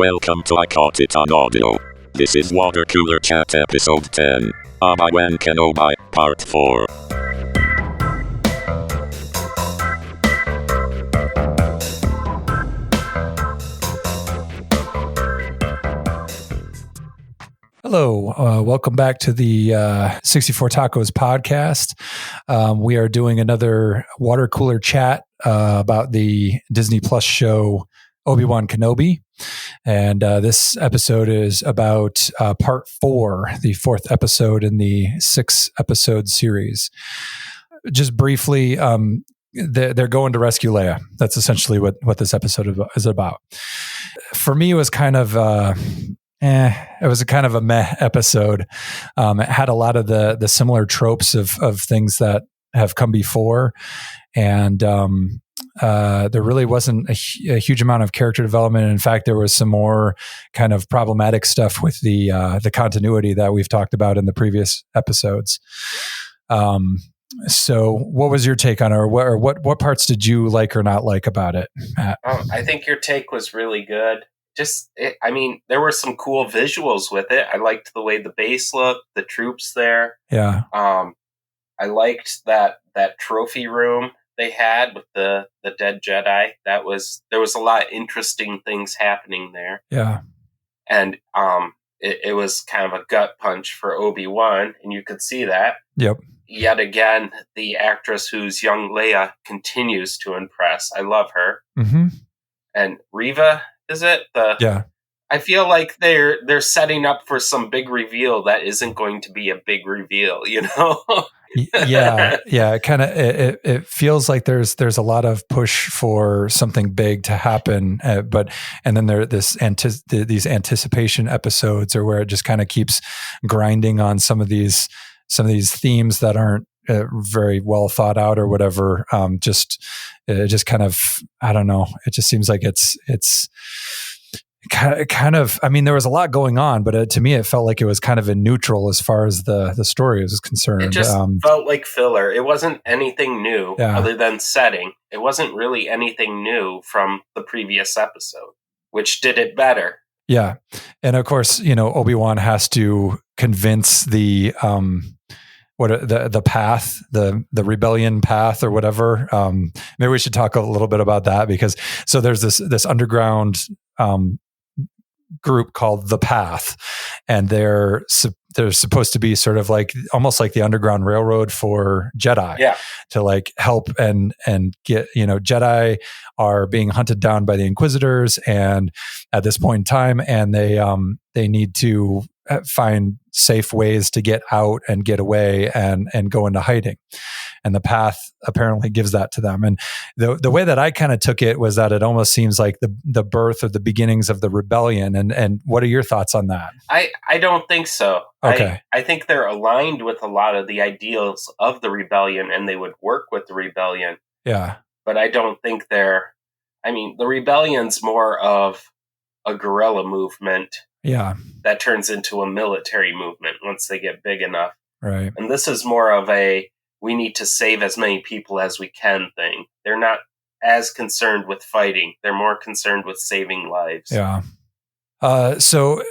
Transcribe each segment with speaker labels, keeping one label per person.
Speaker 1: welcome to I Caught It on Audio. This is Water Cooler Chat Episode 10, Obi-Wan Kenobi, Part 4.
Speaker 2: Hello, welcome back to the 64 Tacos podcast. We are doing another water cooler chat about the Disney Plus show Obi-Wan Kenobi. And this episode is about part 4, the 4th episode in the 6-episode series. Just briefly, they're going to rescue Leia. That's essentially what this episode is about. For me, it was kind of... it was a kind of a meh episode. It had a lot of the similar tropes of things that have come before. And there really wasn't a huge amount of character development. In fact, there was some more kind of problematic stuff with the continuity that we've talked about in the previous episodes. So what was your take on it, or what parts did you like or not like about it, Matt?
Speaker 3: I think your take was really good. There were some cool visuals with it. I liked the way the base looked, the troops there.
Speaker 2: Yeah.
Speaker 3: I liked that trophy room they had with the dead Jedi. There was a lot of interesting things happening there.
Speaker 2: Yeah.
Speaker 3: And it was kind of a gut punch for Obi-Wan, and you could see that.
Speaker 2: Yep. Yet
Speaker 3: again, the actress who's young Leia continues to impress. I love her.
Speaker 2: Mm-hmm.
Speaker 3: And Reva, is it?
Speaker 2: Yeah.
Speaker 3: I feel like they're setting up for some big reveal that isn't going to be a big reveal, you know?
Speaker 2: Yeah. It feels like there's a lot of push for something big to happen, and then there these anticipation episodes, or where it just kind of keeps grinding on some of these themes that aren't very well thought out or whatever. Just kind of, I don't know. It just seems like it's kind of, I mean, there was a lot going on, but to me, it felt like it was kind of in neutral as far as the story was concerned.
Speaker 3: It just felt like filler. It wasn't anything new other than setting. It wasn't really anything new from the previous episode, which did it better.
Speaker 2: Yeah. And of course, Obi-Wan has to convince the path, the rebellion path or whatever. Maybe we should talk a little bit about that, because so there's this underground group called the Path, and they're supposed to be sort of like almost like the Underground Railroad for Jedi, to like help and get, Jedi are being hunted down by the Inquisitors, and at this point in time, and they need to find safe ways to get out and get away and go into hiding. And the Path apparently gives that to them. And the way that I kind of took it was that it almost seems like the birth or the beginnings of the rebellion. And what are your thoughts on that?
Speaker 3: I don't think so.
Speaker 2: Okay.
Speaker 3: I think they're aligned with a lot of the ideals of the rebellion, and they would work with the rebellion.
Speaker 2: Yeah.
Speaker 3: But I don't think the rebellion's more of a guerrilla movement.
Speaker 2: Yeah.
Speaker 3: That turns into a military movement once they get big enough.
Speaker 2: Right.
Speaker 3: And this is more of we need to save as many people as we can thing. They're not as concerned with fighting. They're more concerned with saving lives.
Speaker 2: Yeah. So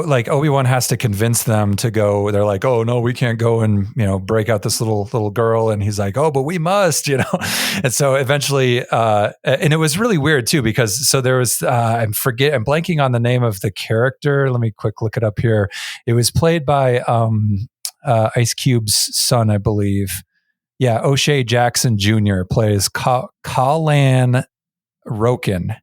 Speaker 2: like Obi-Wan has to convince them to go. They're like, oh no, we can't go and, break out this little girl. And he's like, oh, but we must, And so eventually, and it was really weird too, because so there was, I'm blanking on the name of the character. Let me quick look it up here. It was played by, Ice Cube's son, I believe. Yeah. O'Shea Jackson Jr. plays Kalan Roken.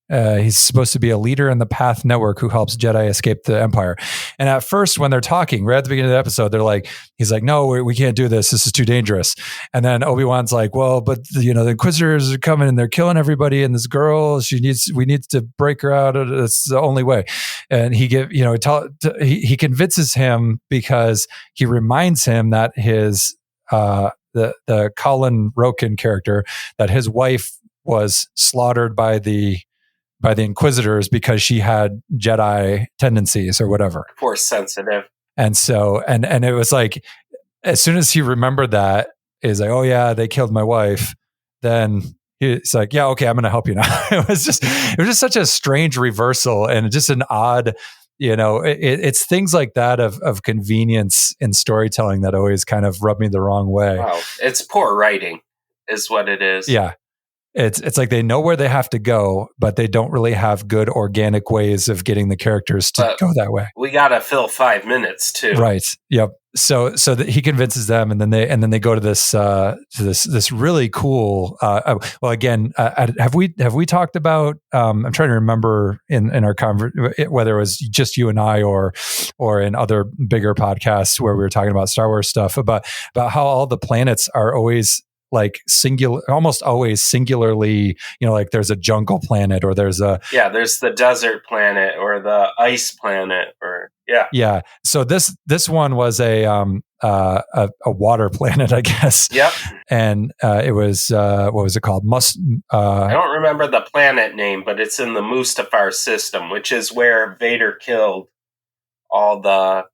Speaker 2: He's supposed to be a leader in the Path Network who helps Jedi escape the Empire. And at first, when they're talking, right at the beginning of the episode, he's like, no, we can't do this. This is too dangerous. And then Obi-Wan's like, well, but the Inquisitors are coming and they're killing everybody. And this girl, we need to break her out. It's the only way. And he convinces him because he reminds him that his, the Colin Roken character, that his wife was slaughtered by the Inquisitors because she had Jedi tendencies or whatever.
Speaker 3: Force sensitive.
Speaker 2: And so, and it was like, as soon as he remembered that, he's like, oh yeah, they killed my wife. Then He's like, yeah, okay, I'm going to help you now. It was just such a strange reversal and just an odd, it's things like that of convenience in storytelling that always kind of rub me the wrong way.
Speaker 3: Wow, it's poor writing, is what it is.
Speaker 2: Yeah. It's like they know where they have to go, but they don't really have good organic ways of getting the characters to go that way.
Speaker 3: We got to fill 5 minutes too.
Speaker 2: Right. Yep. So that he convinces them, and then they go to this really cool. Well, again, have we talked about? I'm trying to remember in our whether it was just you and I or in other bigger podcasts where we were talking about Star Wars stuff about how all the planets are always like almost always singularly, like there's a jungle planet or there's
Speaker 3: the desert planet or the ice planet
Speaker 2: yeah. So this one was a water planet, I guess.
Speaker 3: Yep.
Speaker 2: And it was what was it called?
Speaker 3: I don't remember the planet name, but it's in the Mustafar system, which is where Vader killed all the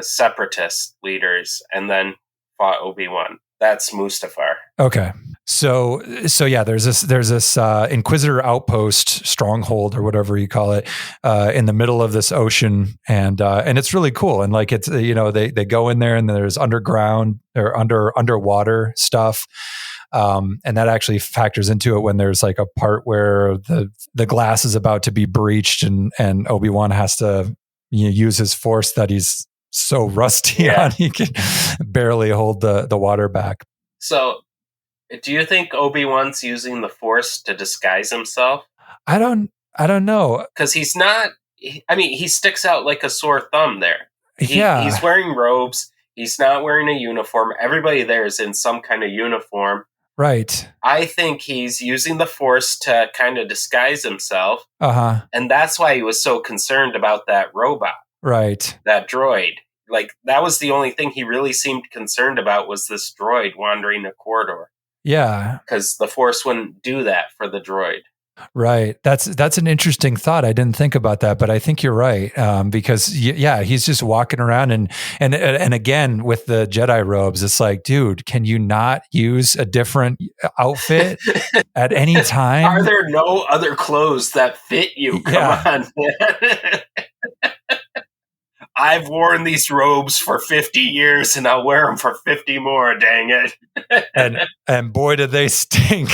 Speaker 3: separatist leaders and then fought Obi-Wan. That's Mustafar.
Speaker 2: Okay. So yeah, there's this Inquisitor outpost, stronghold or whatever you call it, in the middle of this ocean, and it's really cool. And like it's they go in there and there's underground or underwater stuff, and that actually factors into it when there's like a part where the glass is about to be breached and Obi-Wan has to use his force that he's so rusty on he can barely hold the water back.
Speaker 3: So, do you think Obi-Wan's using the Force to disguise himself?
Speaker 2: I don't know,
Speaker 3: because he's not. I mean, he sticks out like a sore thumb there. He's wearing robes. He's not wearing a uniform. Everybody there is in some kind of uniform.
Speaker 2: Right.
Speaker 3: I think he's using the Force to kind of disguise himself. And that's why he was so concerned about that robot.
Speaker 2: Right.
Speaker 3: That droid. Like, that was the only thing he really seemed concerned about was this droid wandering a corridor.
Speaker 2: Yeah.
Speaker 3: Because the Force wouldn't do that for the droid.
Speaker 2: Right. That's an interesting thought. I didn't think about that, but I think you're right. Because he's just walking around and again, with the Jedi robes, it's like, dude, can you not use a different outfit at any time?
Speaker 3: Are there no other clothes that fit you? Come on, man. I've worn these robes for 50 years and I'll wear them for 50 more, dang
Speaker 2: it. and boy, did they stink.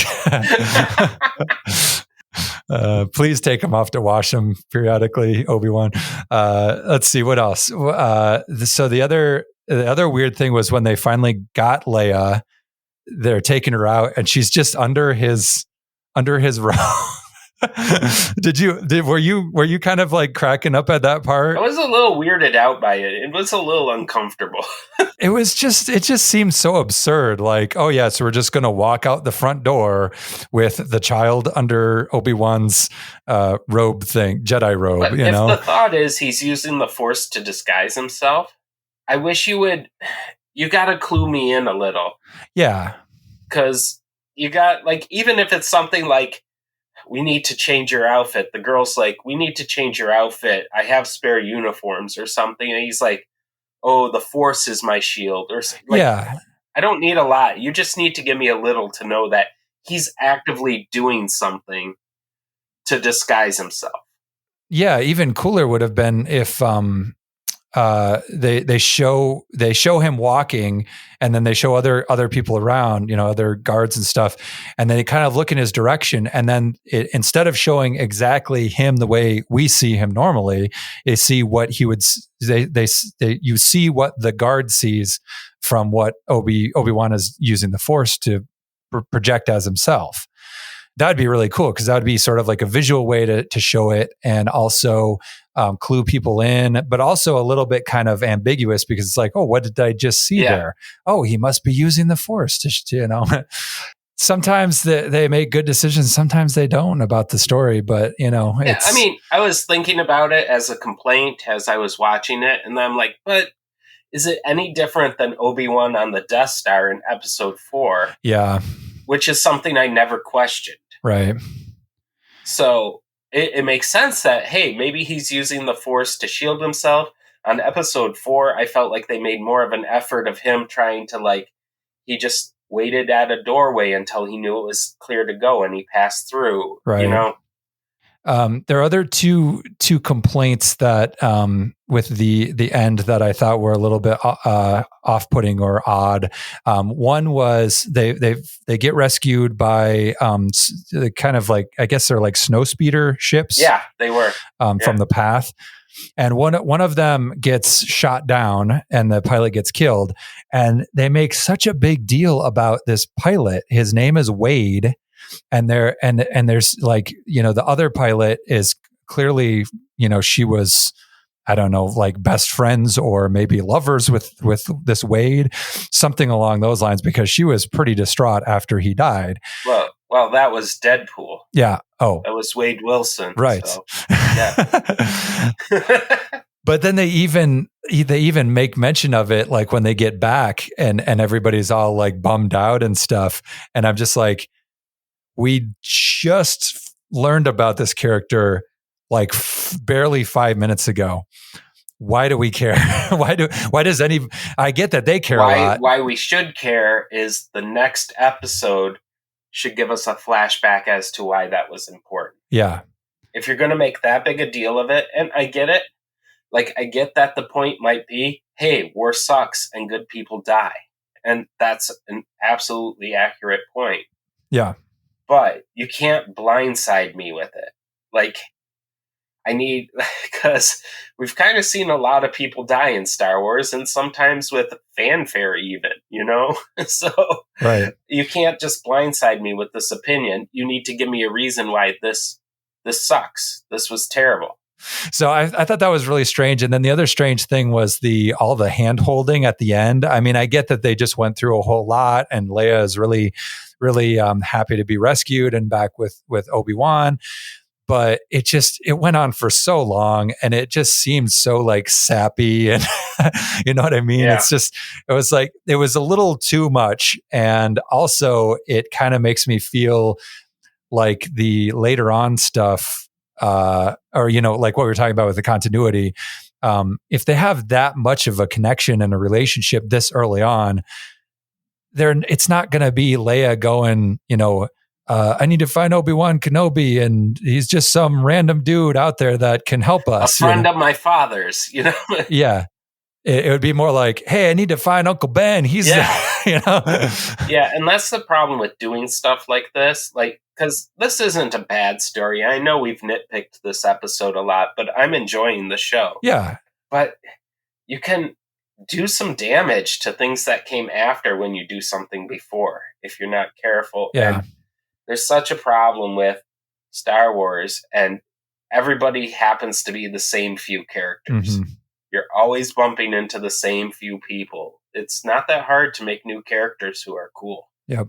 Speaker 2: Please take them off to wash them periodically, Obi-Wan. Let's see, what else? So the other weird thing was when they finally got Leia, they're taking her out and she's just under his robe. Were you kind of like cracking up at that part?
Speaker 3: I was a little weirded out by it. It was a little uncomfortable.
Speaker 2: It just seemed so absurd. Like, oh yeah, so we're just going to walk out the front door with the child under Obi-Wan's robe thing, Jedi robe.
Speaker 3: But if the thought is he's using the Force to disguise himself, I wish you got to clue me in a little.
Speaker 2: Yeah,
Speaker 3: because you got even if it's something like, we need to change your outfit. The girl's like, we need to change your outfit. I have spare uniforms or something. And he's like, oh, the Force is my shield. Or I don't need a lot. You just need to give me a little to know that he's actively doing something to disguise himself. Yeah,
Speaker 2: even cooler would have been if they show him walking and then they show other people around, other guards and stuff, and then they kind of look in his direction, and then instead of showing exactly him the way we see him normally, they see what he would you see what the guard sees from what Obi-Wan is using the Force to project as himself. That'd be really cool because that would be sort of like a visual way to show it, and also clue people in, but also a little bit kind of ambiguous because it's like, oh, what did I just see there? Oh, he must be using the Force to Sometimes they make good decisions, sometimes they don't about the story, but
Speaker 3: I mean, I was thinking about it as a complaint as I was watching it, and I'm like, but is it any different than Obi-Wan on the Death Star in Episode 4?
Speaker 2: Yeah.
Speaker 3: Which is something I never questioned.
Speaker 2: Right.
Speaker 3: So it makes sense that, hey, maybe he's using the Force to shield himself. On Episode 4, I felt like they made more of an effort of him trying to, he just waited at a doorway until he knew it was clear to go and he passed through.
Speaker 2: Right.
Speaker 3: You know,
Speaker 2: there are other two complaints that with the end that I thought were a little bit off-putting or odd. One was they get rescued by kind of like, I guess they're like snow speeder ships.
Speaker 3: Yeah, they were
Speaker 2: from the path. And one of them gets shot down and the pilot gets killed. And they make such a big deal about this pilot. His name is Wade. And there's like, the other pilot is clearly, she was, I don't know, like best friends or maybe lovers with this Wade, something along those lines, because she was pretty distraught after he died.
Speaker 3: Well, that was Deadpool.
Speaker 2: Yeah. Oh,
Speaker 3: that was Wade Wilson.
Speaker 2: Right.
Speaker 3: So, yeah.
Speaker 2: But then they even make mention of it, like when they get back and everybody's all like bummed out and stuff. And I'm just like, we just learned about this character like barely 5 minutes ago. Why do we care? Why does I get that they care a lot.
Speaker 3: Why we should care is the next episode should give us a flashback as to why that was important.
Speaker 2: Yeah.
Speaker 3: If you're going to make that big a deal of it, and I get it, like I get that the point might be, hey, war sucks and good people die. And that's an absolutely accurate point.
Speaker 2: Yeah.
Speaker 3: But you can't blindside me with it. Like, because we've kind of seen a lot of people die in Star Wars, and sometimes with fanfare even, So
Speaker 2: right.
Speaker 3: You can't just blindside me with this opinion. You need to give me a reason why this sucks. This was terrible.
Speaker 2: So I thought that was really strange. And then the other strange thing was all the hand holding at the end. I mean, I get that they just went through a whole lot, and Leia is really, really happy to be rescued and back with Obi-Wan. But it went on for so long, and it just seemed so like sappy, and you know what I mean?
Speaker 3: Yeah.
Speaker 2: It was a little too much. And also it kind of makes me feel like the later on stuff, or, like what we were talking about with the continuity, if they have that much of a connection and a relationship this early on, it's not going to be Leia going, I need to find Obi-Wan Kenobi, and he's just some random dude out there that can help us.
Speaker 3: A friend of my father's,
Speaker 2: Yeah. It would be more like, hey, I need to find Uncle Ben. He's,
Speaker 3: Yeah, and that's the problem with doing stuff like this. Like, because this isn't a bad story. I know we've nitpicked this episode a lot, but I'm enjoying the show.
Speaker 2: Yeah.
Speaker 3: But you can do some damage to things that came after when you do something before, if you're not careful.
Speaker 2: Yeah.
Speaker 3: And there's such a problem with Star Wars, and everybody happens to be the same few characters.
Speaker 2: Mm-hmm.
Speaker 3: You're always bumping into the same few people. It's not that hard to make new characters who are cool.
Speaker 2: Yep.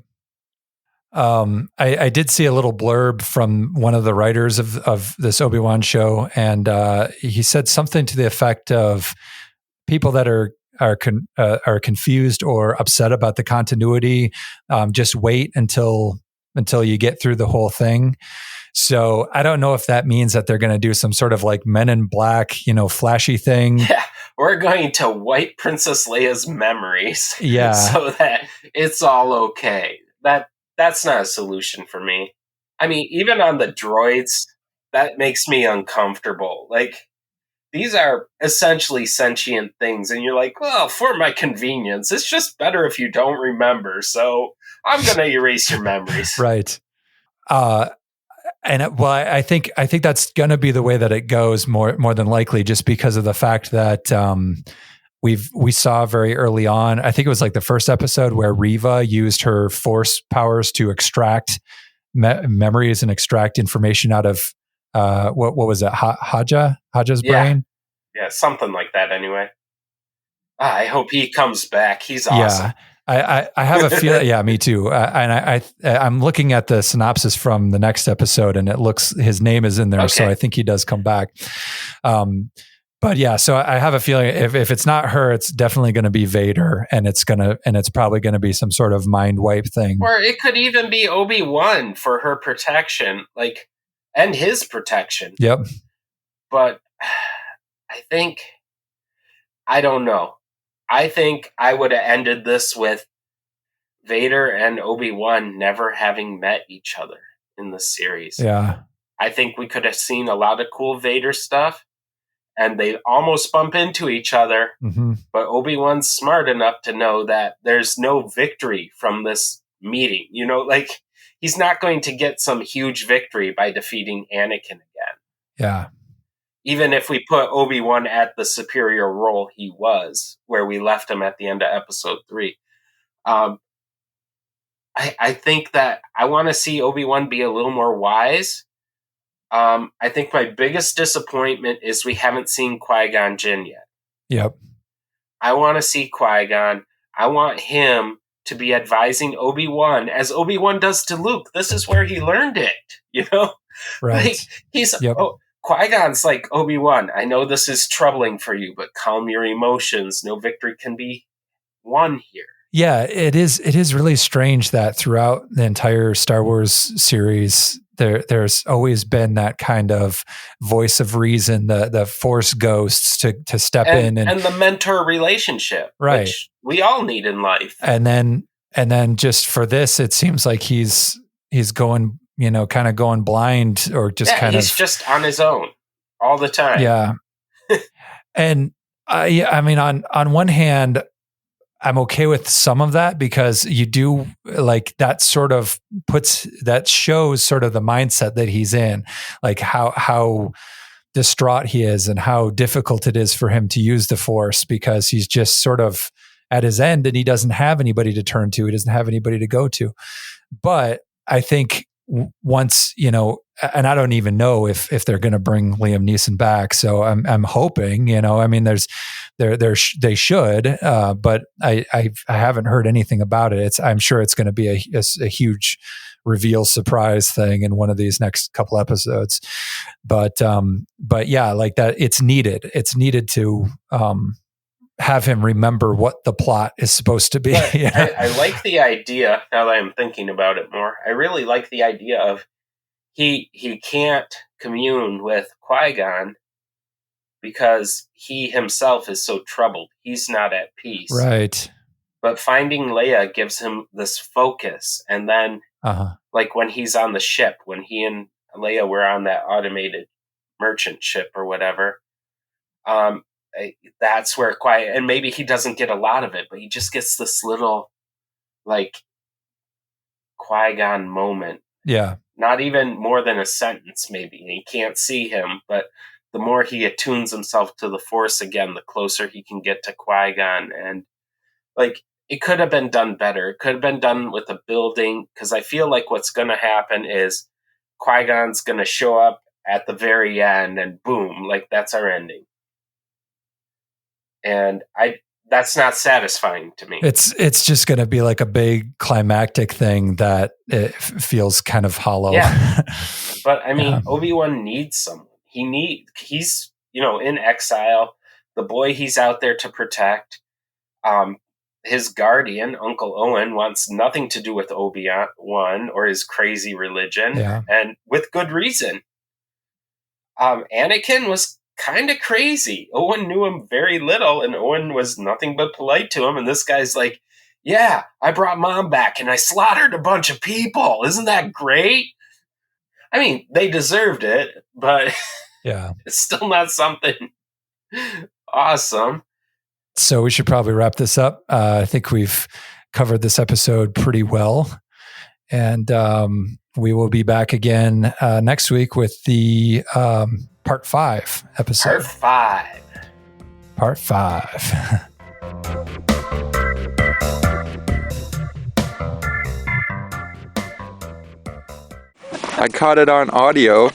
Speaker 2: I did see a little blurb from one of the writers of this Obi-Wan show, and he said something to the effect of people that are confused or upset about the continuity, just wait until you get through the whole thing. So I don't know if that means that they're going to do some sort of like Men in Black, flashy thing.
Speaker 3: Yeah, we're going to wipe Princess Leia's memories.
Speaker 2: Yeah.
Speaker 3: So that it's all okay. That's not a solution for me. I mean, even on the droids, that makes me uncomfortable. Like, these are essentially sentient things, and you're like, well, for my convenience, it's just better if you don't remember. So I'm going to erase your memories.
Speaker 2: Right. I think that's going to be the way that it goes more than likely, just because of the fact that we saw very early on, I think it was like the first episode where Reva used her force powers to extract memories and extract information out of what was it, Haja's brain? Yeah,
Speaker 3: something like that. Anyway, I hope he comes back. He's awesome.
Speaker 2: Yeah. I have a feeling. Yeah, me too. And I'm looking at the synopsis from the next episode, and it looks his name is in there, so I think he does come back. But yeah, so I have a feeling if it's not her, it's definitely going to be Vader, and it's probably going to be some sort of mind wipe thing,
Speaker 3: or it could even be Obi-Wan for her protection, and his protection.
Speaker 2: Yep.
Speaker 3: But I don't know. I think I would have ended this with Vader and Obi-Wan never having met each other in the series.
Speaker 2: Yeah.
Speaker 3: I think we could have seen a lot of cool Vader stuff, and they almost bump into each other, but Obi-Wan's smart enough to know that there's no victory from this meeting. You know, like, he's not going to get some huge victory by defeating Anakin again.
Speaker 2: Yeah.
Speaker 3: Even if we put Obi-Wan at the superior role he was, where we left him at the end of episode 3. I think that I want to see Obi-Wan be a little more wise. I think my biggest disappointment is we haven't seen Qui-Gon Jinn yet.
Speaker 2: Yep.
Speaker 3: I want to see Qui-Gon. I want him to be advising Obi-Wan, as Obi-Wan does to Luke. This is where he learned it, you know?
Speaker 2: Right.
Speaker 3: Like, Qui-Gon's like, Obi-Wan, I know this is troubling for you, but calm your emotions. No victory can be won here.
Speaker 2: Yeah, it is really strange that throughout the entire Star Wars series, there's always been that kind of voice of reason, the Force ghosts to step in
Speaker 3: and the mentor relationship,
Speaker 2: right,
Speaker 3: which we all need in life.
Speaker 2: And then just for this, it seems like he's going, kind of going blind, or just
Speaker 3: he's just on his own all the time.
Speaker 2: Yeah. And I mean, on one hand, I'm okay with some of that, because you do, like, that sort of shows sort of the mindset that he's in, like how distraught he is and how difficult it is for him to use the Force, because he's just sort of at his end and he doesn't have anybody to turn to. He doesn't have anybody to go to. But I think once, and I don't even know if they're going to bring Liam Neeson back. So I'm hoping, I mean, they should, but I haven't heard anything about it. I'm sure it's going to be a huge reveal surprise thing in one of these next couple episodes. But yeah, like that, it's needed. It's needed to, have him remember what the plot is supposed to be.
Speaker 3: I like the idea, now that I'm thinking about it more. I really like the idea of he can't commune with Qui-Gon because he himself is so troubled. He's not at peace.
Speaker 2: Right.
Speaker 3: But finding Leia gives him this focus. And then, like when he's on the ship, when he and Leia were on that automated merchant ship or whatever, that's where and maybe he doesn't get a lot of it, but he just gets this little, like, Qui-Gon moment.
Speaker 2: Yeah. Not
Speaker 3: even more than a sentence, maybe. He can't see him, but the more he attunes himself to the Force again, the closer he can get to Qui-Gon. And, like, it could have been done better. It could have been done with a building, because I feel like what's going to happen is Qui-Gon's going to show up at the very end and boom, like, that's our ending. And that's not satisfying to me.
Speaker 2: It's just going to be like a big climactic thing that it feels kind of hollow.
Speaker 3: Yeah. But I mean, Obi-Wan needs someone. He's, in exile. The boy he's out there to protect, his guardian, Uncle Owen, wants nothing to do with Obi-Wan or his crazy religion.
Speaker 2: Yeah.
Speaker 3: And with good reason. Anakin was kind of crazy. Owen knew him very little, and Owen was nothing but polite to him. And this guy's like, yeah, I brought Mom back and I slaughtered a bunch of people. Isn't that great? I mean, they deserved it, but
Speaker 2: yeah,
Speaker 3: it's still not something awesome.
Speaker 2: So we should probably wrap this up. I think we've covered this episode pretty well. And we will be back again next week with the Part 5 episode.
Speaker 3: Part 5.
Speaker 4: I caught it on audio.